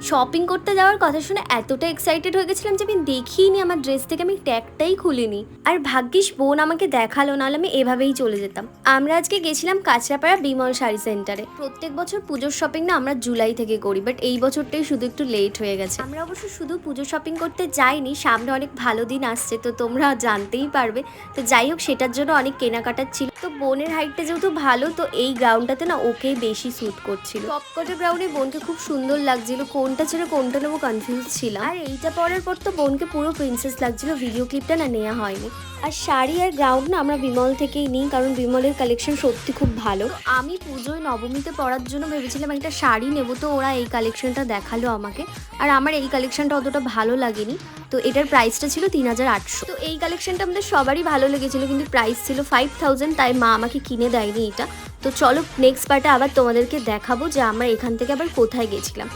Shopping করতে যাওয়ার কথা শুনে এতটা এক্সাইটেড হয়ে গেছিলাম যে আমি দেখিনি, আমার ড্রেস থেকে আমি ট্যাগটাই খুলিনি। আর ভাগ্যিস বোন আমাকে দেখালো, নাহলে আমি এভাবেই চলে যেতাম। আমরা আজকে গেছিলাম কাঁচরাপাড়া বিমল শাড়ি সেন্টারে। প্রত্যেক বছর পুজোর শপিং না আমরা জুলাই থেকে করি, বাট এই বছরটাই শুধু একটু লেট হয়ে গেছে। আমরা অবশ্য শুধু পুজো শপিং করতে যাইনি, সামনে অনেক ভালো দিন আসছে, তো তোমরা জানতেই পারবে। তো যাই হোক, সেটার জন্য অনেক কেনাকাটার ছিল। তো বোনের হাইটটা যেহেতু ভালো, তো এই গ্রাউন্ডটাতে না ওকেই বেশি স্যুট করছিল। সবকটা গ্রাউন্ডে বোনকে খুব সুন্দর লাগছিল, কোনটা ছেড়ে কোনটা নেবো কনফিউজ ছিলাম। আর এইটা পরার পর তো বোনকে পুরো প্রিন্সেস লাগছিল, ভিডিও ক্লিপটা না নেওয়া হয়নি। আর শাড়ি আর গ্রাউন্ড না আমরা বিমল থেকেই নিই, কারণ বিমলের কালেকশন সত্যি খুব ভালো। আমি পুজোয় নবমীতে পরার জন্য ভেবেছিলাম একটা শাড়ি নেবো, তো ওরা এই কালেকশনটা দেখালো আমাকে। আর আমার এই কালেকশনটা অতটা ভালো লাগেনি, তো এটার প্রাইসটা ছিল 3800। তো এই কালেকশনটা আমাদের সবারই ভালো লেগেছিলো, কিন্তু প্রাইস ছিল 5000, তাই মা আমাকে কিনে দেয়নি এটা। তো চলো নেক্সট পার্টে আবার তোমাদেরকে দেখাবো যে আমরা এখান থেকে আবার কোথায় গেছিলাম।